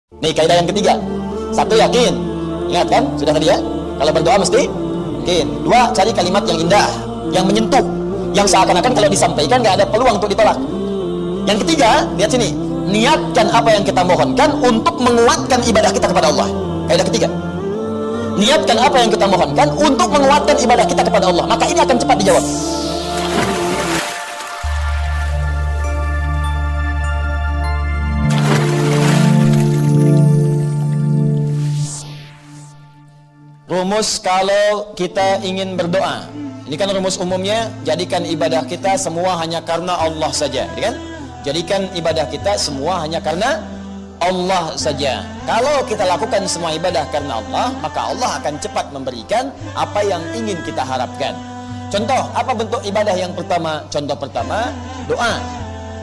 Nih kaidah yang ketiga. Satu, yakin. Ingat kan? Sudah tadi ya? Kalau berdoa mesti yakin. Dua, cari kalimat yang indah, yang menyentuh, yang seakan-akan kalau disampaikan gak ada peluang untuk ditolak. Yang ketiga, lihat sini. Niatkan apa yang kita mohonkan untuk menguatkan ibadah kita kepada Allah. Kaidah ketiga. Niatkan apa yang kita mohonkan untuk menguatkan ibadah kita kepada Allah. Maka ini akan cepat dijawab. Rumus kalau kita ingin berdoa, ini kan rumus umumnya, jadikan ibadah kita semua hanya karena Allah saja, kan? Jadikan ibadah kita semua hanya karena Allah saja. Kalau kita lakukan semua ibadah karena Allah, maka Allah akan cepat memberikan apa yang ingin kita harapkan. Contoh, apa bentuk ibadah yang pertama? Contoh pertama, doa.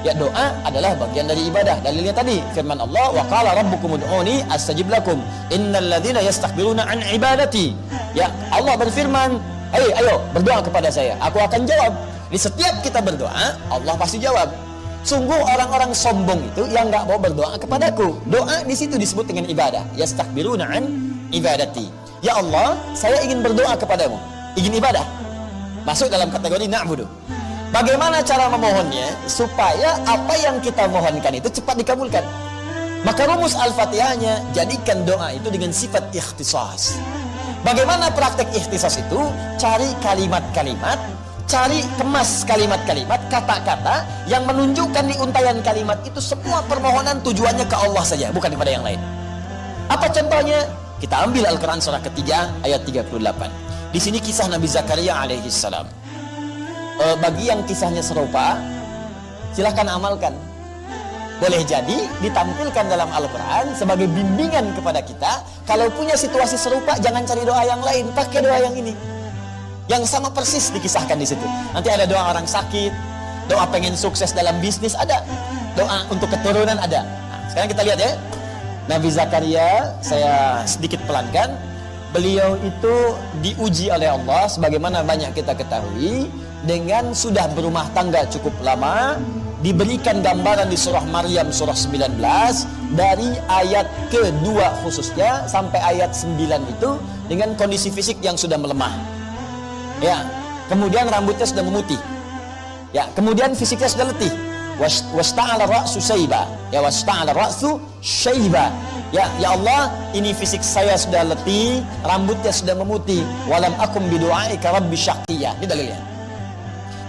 Ya, doa adalah bagian dari ibadah. Dalilnya tadi firman Allah, wa qala rabbukum ud'uni astajib lakum innal ladzina yastakbiruna an ibadati. Ya, Allah berfirman, ayo berdoa kepada saya, aku akan jawab. Di setiap kita berdoa, Allah pasti jawab. Sungguh orang-orang sombong itu yang enggak mau berdoa kepadaku. Doa di situ disebut dengan ibadah. Yastakbiruna an ibadati. Ya Allah, saya ingin berdoa kepadamu. Ingin ibadah. Masuk dalam kategori na'budu. Bagaimana cara memohonnya supaya apa yang kita mohonkan itu cepat dikabulkan? Maka rumus Al-Fatihahnya, jadikan doa itu dengan sifat ikhtisas. Bagaimana praktek ikhtisas itu? Cari kalimat-kalimat, cari kemas kalimat-kalimat, kata-kata yang menunjukkan di untayan kalimat itu semua permohonan tujuannya ke Allah saja, bukan kepada yang lain. Apa contohnya? Kita ambil Al-Quran surah ketiga ayat 38. Di sini kisah Nabi Zakaria alaihissalam. Bagi yang kisahnya serupa, silahkan amalkan. Boleh jadi ditampilkan dalam Al-Quran sebagai bimbingan kepada kita. Kalau punya situasi serupa, jangan cari doa yang lain, pakai doa yang ini, yang sama persis dikisahkan di situ. Nanti ada doa orang sakit, doa pengen sukses dalam bisnis ada, doa untuk keturunan ada. Nah, sekarang kita lihat ya, Nabi Zakaria, saya sedikit pelankan. Beliau itu diuji oleh Allah, sebagaimana banyak kita ketahui, dengan sudah berumah tangga cukup lama. Diberikan gambaran di surah Maryam surah 19 dari ayat kedua khususnya sampai ayat 9 itu dengan kondisi fisik yang sudah melemah. Ya, kemudian rambutnya sudah memutih. Ya, kemudian fisiknya sudah letih. Wasta'ala ra'su syaiba. Ya, wasta'ala ra'su syaiba. Ya Allah, ini fisik saya sudah letih, rambutnya sudah memutih. Walam akum bidu'aika rabbi syaqiyya. Ini dalilnya.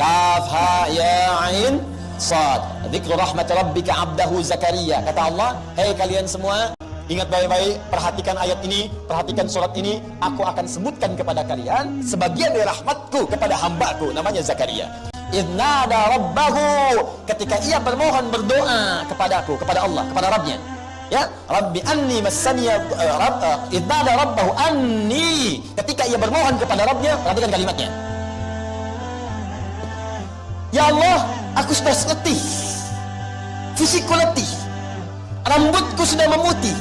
Kaf ha ya ain sad. Dzikru rahmat rabbika 'abdahu Zakaria. Kata Allah, hei kalian semua, ingat baik-baik, perhatikan ayat ini, perhatikan surat ini. Aku akan sebutkan kepada kalian sebagian dari rahmatku kepada hambaku, namanya Zakaria. Idnada rabbahu, ketika ia bermohon berdoa kepadaku, kepada Allah, kepada Rabbnya. Ya, Rabbi anni massaniya idnada rabbahu anni, ketika ia bermohon kepada Rabbnya, perhatikan kalimatnya. Ya Allah, aku sudah letih, fisikku letih, rambutku sudah memutih.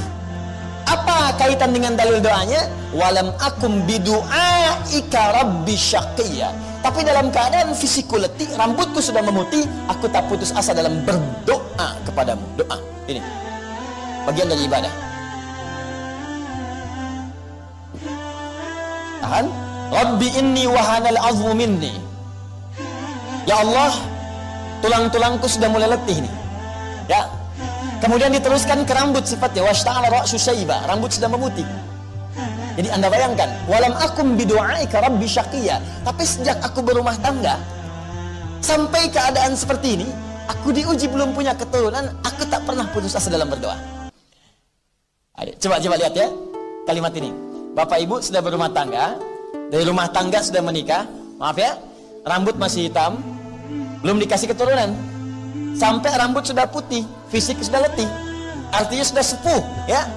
Apa kaitan dengan dalil doanya? Walam akum bidu'aika rabbi syaqiyya. Tapi dalam keadaan fisikku letih, rambutku sudah memutih, aku tak putus asa dalam berdoa kepadamu. Doa ini bagian dari ibadah. Tahan. Rabbi inni wahanal azmu minni. Ya Allah, tulang-tulangku sudah mulai letih nih. Ya. Kemudian diteruskan ke rambut sifatnya, washta'ala ra'su syaiba, rambut sudah memutih. Jadi Anda bayangkan, walam akum bidu'aika rabbi syaqiyya. Tapi sejak aku berumah tangga sampai keadaan seperti ini, aku diuji belum punya keturunan, aku tak pernah putus asa dalam berdoa. Ayo, coba lihat ya kalimat ini. Bapak Ibu sudah berumah tangga, dari rumah tangga sudah menikah, maaf ya, rambut masih hitam, belum dikasih keturunan, sampai rambut sudah putih, fisik sudah letih, artinya sudah sepuh ya.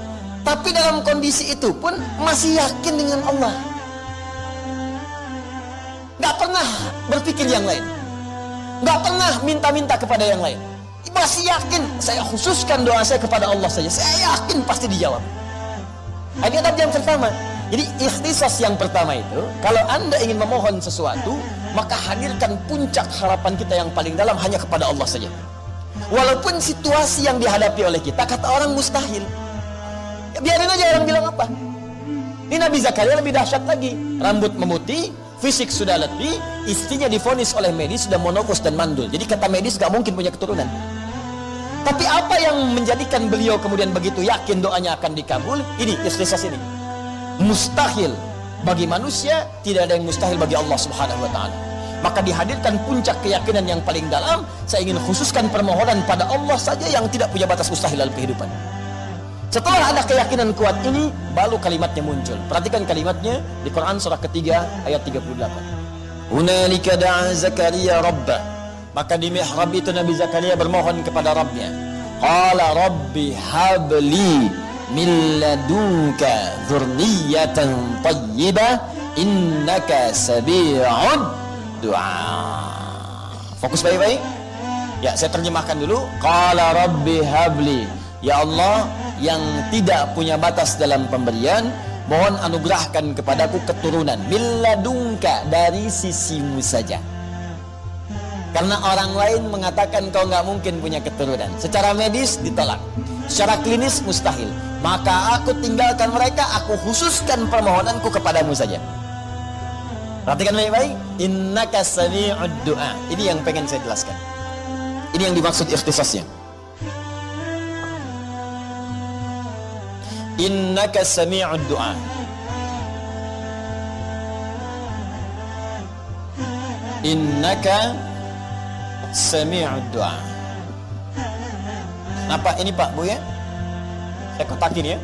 Tapi dalam kondisi itu pun masih yakin dengan Allah, gak pernah berpikir yang lain, gak pernah minta-minta kepada yang lain. Masih yakin, saya khususkan doa saya kepada Allah saja, saya yakin pasti dijawab. Ini adab yang pertama. Jadi ikhtisas yang pertama itu, kalau Anda ingin memohon sesuatu, maka hadirkan puncak harapan kita yang paling dalam hanya kepada Allah saja. Walaupun situasi yang dihadapi oleh kita, kata orang mustahil. Ya, biarin aja orang bilang apa. Ini Nabi Zakaria lebih dahsyat lagi. Rambut memutih, fisik sudah letih, istrinya divonis oleh medis sudah monopos dan mandul. Jadi kata medis gak mungkin punya keturunan. Tapi apa yang menjadikan beliau kemudian begitu yakin doanya akan dikabul? Ini ikhtisas ini. Mustahil bagi manusia, tidak ada yang mustahil bagi Allah Subhanahu wa taala. Maka dihadirkan puncak keyakinan yang paling dalam. Saya ingin khususkan permohonan pada Allah saja yang tidak punya batas mustahil dalam kehidupan. Setelah ada keyakinan kuat ini, baru kalimatnya muncul. Perhatikan kalimatnya di Quran surah ketiga ayat 38. Hunalika da'a Zakaria rabbah. Maka di mihrab itu Nabi Zakaria bermohon kepada Rabbnya. Qala rabbi habli min ladunka dzurriyyatan thayyibah innaka sami'ud du'a. Fokus baik-baik. Ya, saya terjemahkan dulu. Qala rabbi habli. Ya Allah yang tidak punya batas dalam pemberian, mohon anugerahkan kepadaku keturunan milladungka, dari sisimu saja. Karena orang lain mengatakan kau nggak mungkin punya keturunan. Secara medis ditolak, secara klinis mustahil. Maka aku tinggalkan mereka, aku khususkan permohonanku kepadamu saja. Perhatikan baik-baik. Innaka sami'ud du'a. Ini yang pengen saya jelaskan. Ini yang dimaksud ikhtisasnya. Innaka sami'ud du'a. Innaka sami'ud du'a. Apa ini Pak Bu ya? Saya kotakin ya.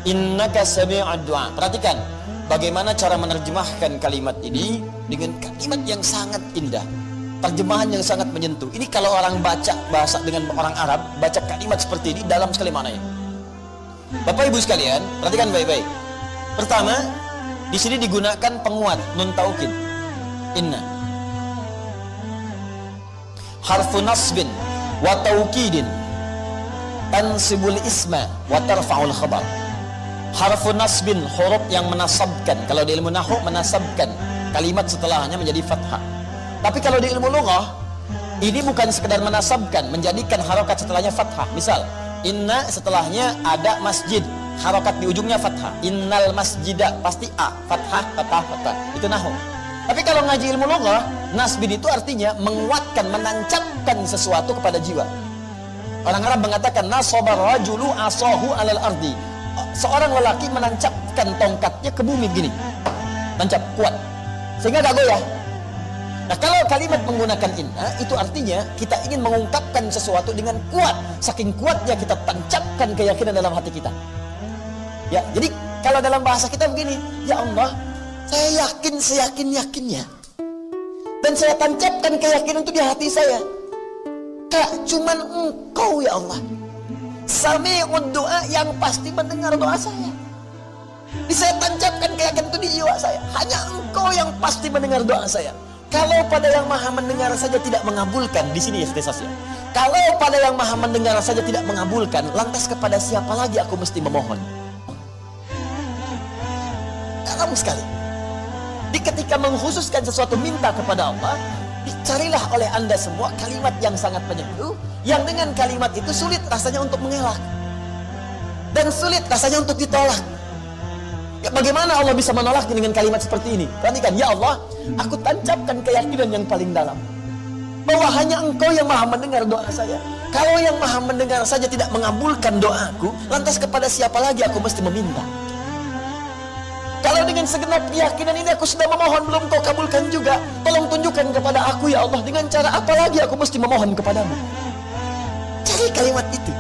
Innaka sami'ud du'a. Perhatikan bagaimana cara menerjemahkan kalimat ini dengan kalimat yang sangat indah. Terjemahan yang sangat menyentuh. Ini kalau orang baca bahasa dengan orang Arab, baca kalimat seperti ini dalam sekali maknanya. Bapak Ibu sekalian, perhatikan baik-baik. Pertama, di sini digunakan penguat nun taukid. Inna. Harfu nasbin wa taukidin tansibul isma wa tarfa'ul khabar. Harfu nasbin, huruf yang menasabkan. Kalau di ilmu nahwu menasabkan kalimat setelahnya menjadi fathah. Tapi kalau di ilmu lughah, ini bukan sekedar menasabkan, menjadikan harokat setelahnya fathah. Misal, inna setelahnya ada masjid, harokat di ujungnya fathah. Innal masjida, pasti a, fathah, fathah, fathah. Itu nahwu. Tapi kalau ngaji ilmu lughah, nasbin itu artinya menguatkan, menancapkan sesuatu kepada jiwa. Orang Arab mengatakan nasabar rajulu asahu alal ardi. Seorang lelaki menancapkan tongkatnya ke bumi begini. Tancap, kuat. Sehingga gak goyah. Nah, kalau kalimat menggunakan inna, itu artinya kita ingin mengungkapkan sesuatu dengan kuat. Saking kuatnya kita tancapkan keyakinan dalam hati kita. Ya, jadi kalau dalam bahasa kita begini, ya Allah, saya yakin seyakin-yakinnya. Dan saya tancapkan keyakinan itu di hati saya. Kak, cuman Engkau ya Allah. Sami'ud du'a, yang pasti mendengar doa saya. Jadi saya tancapkan keyakinan itu di jiwa saya. Hanya Engkau yang pasti mendengar doa saya. Kalau pada yang maha mendengar saja tidak mengabulkan, di sini ikhtisasnya. Kalau pada yang maha mendengar saja tidak mengabulkan, lantas kepada siapa lagi aku mesti memohon? Dalam sekali. Di ketika mengkhususkan sesuatu minta kepada Allah, dicarilah oleh Anda semua kalimat yang sangat menyentuh, yang dengan kalimat itu sulit rasanya untuk mengelak. Dan sulit rasanya untuk ditolak. Ya, bagaimana Allah bisa menolak dengan kalimat seperti ini? Perhatikan, ya Allah, aku tancapkan keyakinan yang paling dalam bahwa hanya Engkau yang maha mendengar doa saya. Kalau yang maha mendengar saja tidak mengabulkan doaku, lantas kepada siapa lagi aku mesti meminta? Kalau dengan segenap keyakinan ini aku sudah memohon, belum Kau kabulkan juga, tolong tunjukkan kepada aku ya Allah, dengan cara apa lagi aku mesti memohon kepadamu? Cari kalimat itu.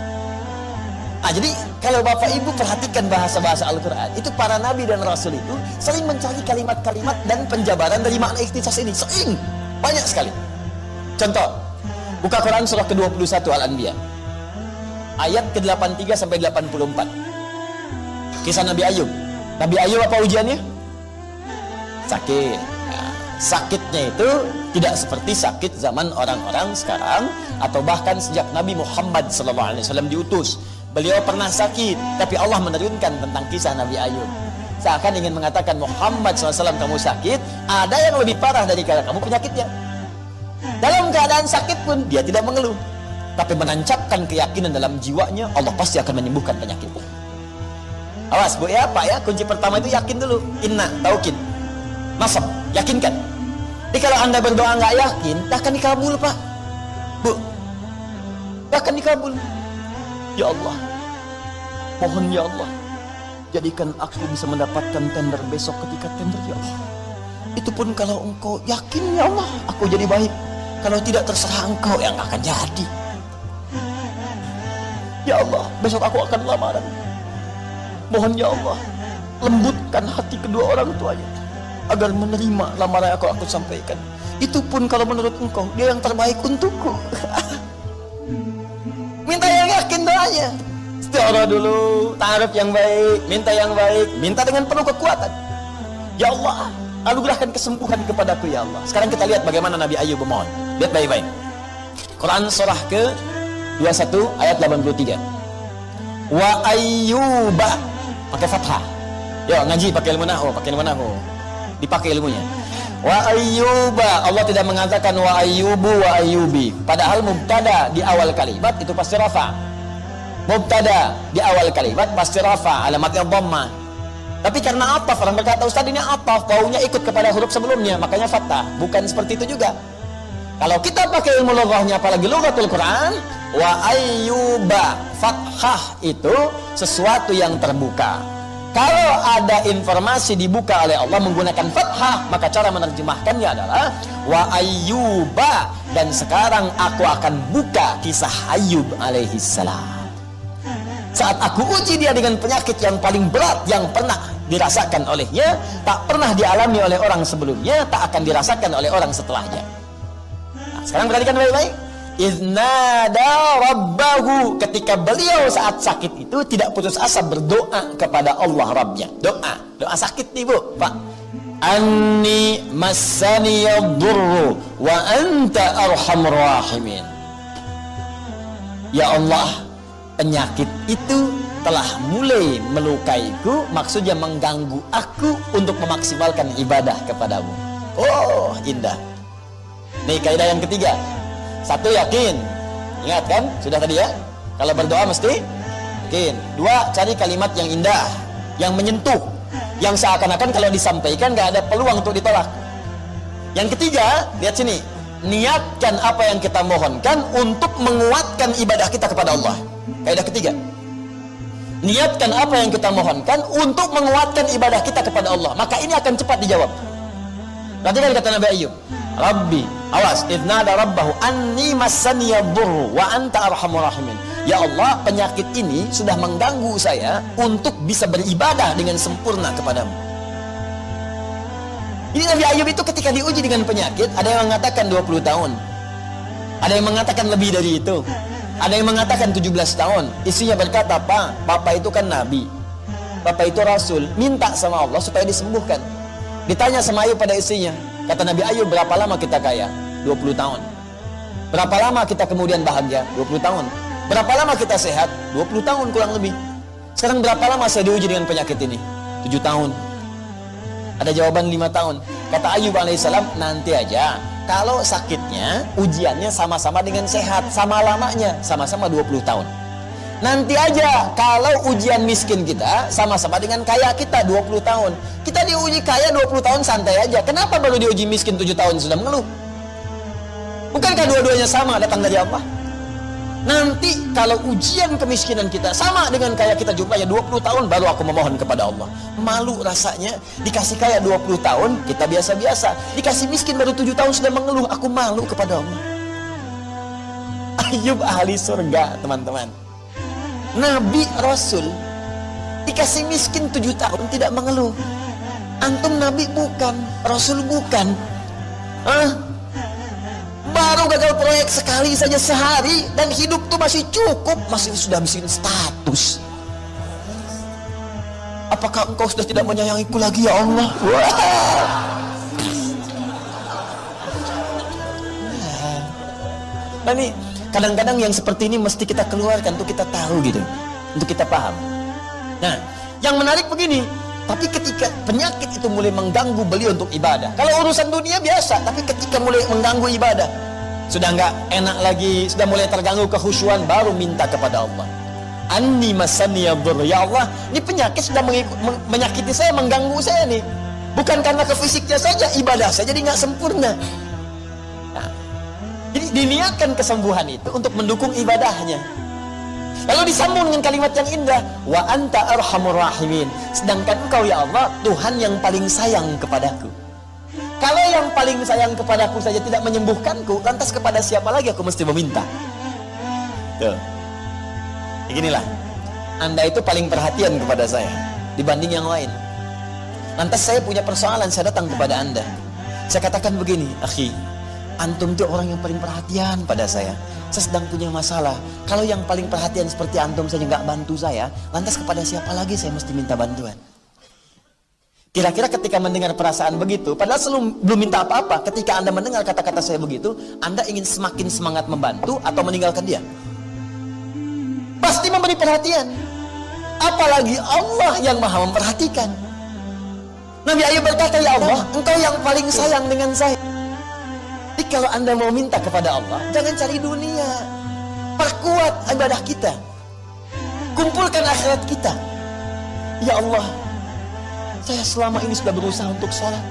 Jadi kalau Bapak Ibu perhatikan bahasa-bahasa Al-Quran, itu para Nabi dan Rasul itu sering mencari kalimat-kalimat dan penjabaran dari makna ikhtisas ini. Sering, banyak sekali. Contoh, buka Quran surah ke-21 Al-Anbiya, ayat ke-83 sampai 84. Kisah Nabi Ayub. Nabi Ayub apa ujiannya? Sakit. Sakitnya itu tidak seperti sakit zaman orang-orang sekarang, atau bahkan sejak Nabi Muhammad SAW diutus. Beliau pernah sakit, tapi Allah menurunkan tentang kisah Nabi Ayub. Seakan ingin mengatakan, Muhammad SAW kamu sakit, ada yang lebih parah dari kamu penyakitnya. Dalam keadaan sakit pun dia tidak mengeluh, tapi menancapkan keyakinan dalam jiwanya, Allah pasti akan menyembuhkan penyakitnya. Awas Bu ya Pak ya, kunci pertama itu yakin dulu. Inna, taukid, nasab, yakinkan. Jadi kalau Anda berdoa nggak yakin, tak akan dikabul Pak, Bu, tak akan dikabul. Ya Allah, mohon ya Allah, jadikan aku bisa mendapatkan tender besok ketika tender ya Allah. Itu pun kalau engkau yakin ya Allah, aku jadi baik. Kalau tidak terserah engkau yang akan jadi. Ya Allah, besok aku akan lamaran. Mohon ya Allah, lembutkan hati kedua orang tuanya agar menerima lamaran yang aku sampaikan. Itu pun kalau menurut engkau dia yang terbaik untukku. Minta yang yakin doanya. Istighfar dulu, ta'aruf yang baik, minta yang baik, minta dengan penuh kekuatan. Ya Allah, anugerahkan kesembuhan kepadaku ya Allah. Sekarang kita lihat bagaimana Nabi Ayub memohon. Lihat baik-baik. Quran surah ke 21 ayat 83. Wa ayyuba, pakai fathah. Yo ngaji pakai ilmu nahwu, dipakai ilmunya. Wa ayyuba, Allah tidak mengatakan wa ayyubu wa ayyubi, padahal mubtada di awal kalimat itu pasti rafa. Mubtada di awal kalimat pasti rafa, alamatnya dhammah. Tapi karena ataf, orang berkata Ustaz ini ataf, wawunya ikut kepada huruf sebelumnya, makanya fathah. Bukan seperti itu juga. Kalau kita pakai ilmu lughahnya, apalagi lughatul Quran, wa ayyuba, fathah itu sesuatu yang terbuka. Kalau ada informasi dibuka oleh Allah menggunakan fathah, maka cara menerjemahkannya adalah wa ayyuba, dan sekarang aku akan buka kisah Ayub alaihissalam. Saat aku uji dia dengan penyakit yang paling berat yang pernah dirasakan olehnya, tak pernah dialami oleh orang sebelumnya, tak akan dirasakan oleh orang setelahnya. Nah, sekarang perhatikan baik-baik. Iznada rabbahu, ketika beliau saat sakit itu tidak putus asa berdoa kepada Allah Rabbnya. Doa sakit nih Bu, Pak. Anni massani yadurru wa anta arhamur rahimin. Ya Allah, penyakit itu telah mulai melukaiku, maksudnya mengganggu aku untuk memaksimalkan ibadah kepadamu. Oh, indah. Nih kaidah yang ketiga. Satu, yakin. Ingat kan? Sudah tadi ya. Kalau berdoa mesti yakin. Dua, cari kalimat yang indah, yang menyentuh, yang seakan-akan kalau disampaikan gak ada peluang untuk ditolak. Yang ketiga, lihat sini. Niatkan apa yang kita mohonkan untuk menguatkan ibadah kita kepada Allah. Kaidah ketiga. Niatkan apa yang kita mohonkan untuk menguatkan ibadah kita kepada Allah, maka ini akan cepat dijawab. Perhatikan kata Nabi Ayub, Rabbi, awas, idnada rabbahu anni massani yadurru wa anta arhamur rahimin. Ya Allah, penyakit ini sudah mengganggu saya untuk bisa beribadah dengan sempurna kepadamu. Ini Nabi Ayub itu ketika diuji dengan penyakit, ada yang mengatakan 20 tahun, ada yang mengatakan lebih dari itu, ada yang mengatakan 17 tahun. Istrinya berkata, Pak, Bapak itu kan Nabi, Bapak itu Rasul, minta sama Allah supaya disembuhkan. Ditanya sama Ayub pada istrinya, kata Nabi Ayub, berapa lama kita kaya? 20 tahun. Berapa lama kita kemudian bahagia? 20 tahun. Berapa lama kita sehat? 20 tahun kurang lebih. Sekarang berapa lama saya diuji dengan penyakit ini? 7 tahun. Ada jawaban 5 tahun. Kata Ayub alaihissalam, nanti aja. Kalau sakitnya, ujiannya sama-sama dengan sehat, sama lamanya, sama-sama 20 tahun. Nanti aja kalau ujian miskin kita sama-sama dengan kaya kita 20 tahun. Kita diuji kaya 20 tahun santai aja. Kenapa baru diuji miskin 7 tahun sudah mengeluh? Bukankah dua-duanya sama datang dari Allah? Nanti kalau ujian kemiskinan kita sama dengan kaya kita jumlahnya 20 tahun, baru aku memohon kepada Allah. Malu rasanya dikasih kaya 20 tahun kita biasa-biasa, dikasih miskin baru 7 tahun sudah mengeluh. Aku malu kepada Allah. Ayub ahli surga, teman-teman. Nabi Rasul dikasih miskin 7 tahun tidak mengeluh. Antum Nabi bukan, Rasul bukan. Baru gagal proyek sekali saja sehari dan hidup tuh masih cukup, masih sudah bikin status. Apakah engkau sudah tidak menyayangiku lagi ya Allah? Nah nih, kadang-kadang yang seperti ini mesti kita keluarkan untuk kita tahu gitu, untuk kita paham. Nah, yang menarik begini, tapi ketika penyakit itu mulai mengganggu beliau untuk ibadah. Kalau urusan dunia biasa, tapi ketika mulai mengganggu ibadah, sudah nggak enak lagi, sudah mulai terganggu kehusyuan, baru minta kepada Allah. Anni masaniyadhur. Ya Allah, ini penyakit sudah menyakiti saya, mengganggu saya nih. Bukan karena ke fisiknya saja, ibadah saya jadi nggak sempurna. Nah, jadi diniatkan kesembuhan itu untuk mendukung ibadahnya. Lalu disambung dengan kalimat yang indah, wa anta arhamur rahimin. Sedangkan engkau ya Allah, Tuhan yang paling sayang kepadaku. Kalau yang paling sayang kepadaku saja tidak menyembuhkanku, lantas kepada siapa lagi aku mesti meminta? Tuh. Beginilah, Anda itu paling perhatian kepada saya dibanding yang lain. Lantas saya punya persoalan, saya datang kepada Anda. Saya katakan begini, akhi, antum itu orang yang paling perhatian pada saya. Saya sedang punya masalah. Kalau yang paling perhatian seperti antum saja nggak bantu saya, lantas kepada siapa lagi saya mesti minta bantuan? Kira-kira ketika mendengar perasaan begitu, padahal belum minta apa-apa, ketika Anda mendengar kata-kata saya begitu, Anda ingin semakin semangat membantu atau meninggalkan dia? Pasti memberi perhatian. Apalagi Allah yang maha memperhatikan. Nabi Ayub berkata, ya Allah, engkau yang paling sayang dengan saya. Jadi kalau Anda mau minta kepada Allah, jangan cari dunia. Perkuat ibadah kita, kumpulkan akhirat kita. Ya Allah, saya selama ini sudah berusaha untuk sholat,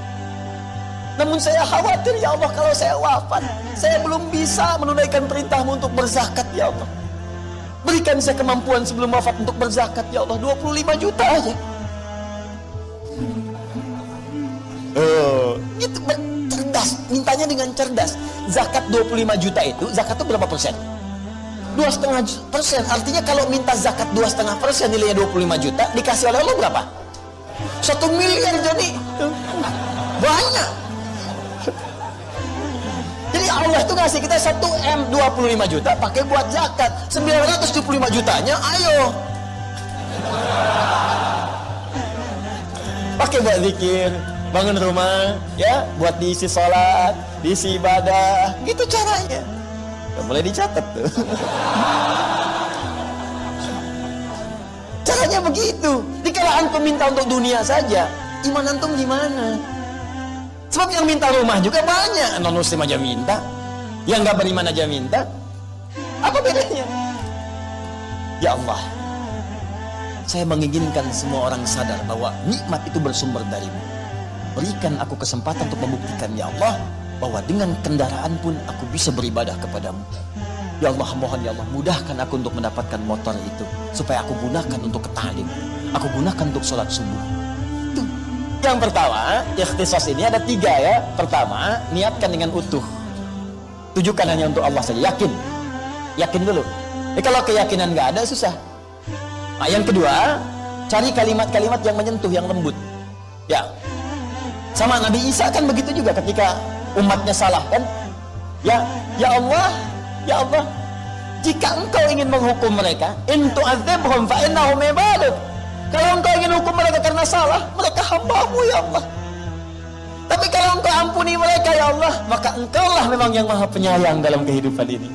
namun saya khawatir ya Allah, kalau saya wafat, saya belum bisa menunaikan perintahmu untuk berzakat ya Allah. Berikan saya kemampuan sebelum wafat untuk berzakat ya Allah, 25 juta aja. Itu cerdas, mintanya dengan cerdas. Zakat 25 juta itu, zakat itu berapa persen? 2,5%. Artinya kalau minta zakat 2,5% nilainya 25 juta, dikasih oleh Allah berapa? 1 miliar. Jadi banyak. Jadi Allah itu ngasih kita 1M 25 juta pakai buat zakat. 975 jutanya ayo pakai buat zikir, bangun rumah ya, buat diisi sholat, diisi ibadah. Gitu caranya. Udah mulai dicatat tuh. Caranya begitu. Jadi kalau antum minta untuk dunia saja, iman antum gimana? Sebab yang minta rumah juga banyak. Non muslim aja minta, yang gak beriman aja minta. Apa bedanya? Ya Allah, saya menginginkan semua orang sadar bahwa nikmat itu bersumber darimu. Berikan aku kesempatan untuk membuktikan ya Allah, bahwa dengan kendaraan pun aku bisa beribadah kepadamu. Ya Allah, mohon ya Allah, mudahkan aku untuk mendapatkan motor itu, supaya aku gunakan untuk ke ta'lim, aku gunakan untuk sholat subuh. Itu. Yang pertama, ikhtisas ini ada 3 ya. Pertama, niatkan dengan utuh, tujukan hanya untuk Allah saja, yakin dulu. Kalau keyakinan gak ada, susah. Nah, yang kedua, cari kalimat-kalimat yang menyentuh, yang lembut. Ya, sama Nabi Isa kan begitu juga ketika umatnya salah kan. Ya Allah, ya Allah, jika engkau ingin menghukum mereka, in tu'adzibhum fa innahum ibaduk. Kalau engkau ingin hukum mereka karena salah, mereka hambamu ya Allah. Tapi kalau engkau ampuni mereka ya Allah, maka engkaulah memang yang maha penyayang dalam kehidupan ini.